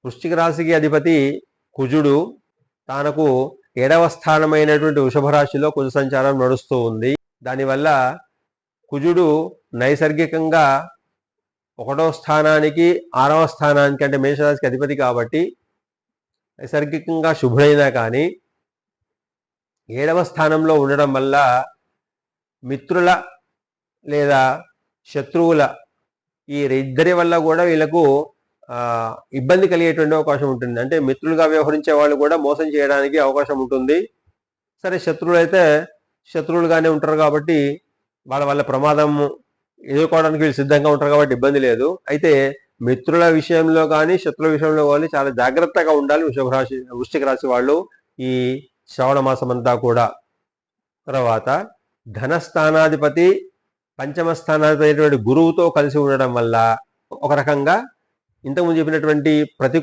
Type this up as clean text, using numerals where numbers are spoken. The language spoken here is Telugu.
వృశ్చిక రాశికి అధిపతి కుజుడు తనకు 7వ స్థానమైనటువంటి వృషభ రాశిలో కుజ సంచారం నడుస్తూ ఉంది. దానివల్ల కుజుడు నైసర్గికంగా 1వ స్థానానికి 6వ స్థానానికి అంటే మేషరాశికి అధిపతి కాబట్టి నైసర్గికంగా శుభుడైనా కానీ 7వ స్థానంలో ఉండడం వల్ల మిత్రుల లేదా శత్రువుల ఈ ఇద్దరి వల్ల కూడా వీళ్ళకు ఇబ్బంది కలిగేటువంటి అవకాశం ఉంటుంది. అంటే మిత్రులుగా వ్యవహరించే వాళ్ళు కూడా మోసం చేయడానికి అవకాశం ఉంటుంది. సరే, శత్రువులు అయితే శత్రువులుగానే ఉంటారు కాబట్టి వాళ్ళ ప్రమాదం ఎదుర్కోవడానికి వీళ్ళు సిద్ధంగా ఉంటారు కాబట్టి ఇబ్బంది లేదు. అయితే మిత్రుల విషయంలో కానీ శత్రువుల విషయంలో కానీ చాలా జాగ్రత్తగా ఉండాలి వృశ్చిక రాశి వాళ్ళు ఈ శ్రావణ మాసం అంతా కూడా. తర్వాత ధనస్థానాధిపతి పంచమ స్థానాధిపతి గురువుతో కలిసి ఉండడం వల్ల ఒక రకంగా ఇంతకుముందు చెప్పినటువంటి ప్రతికూల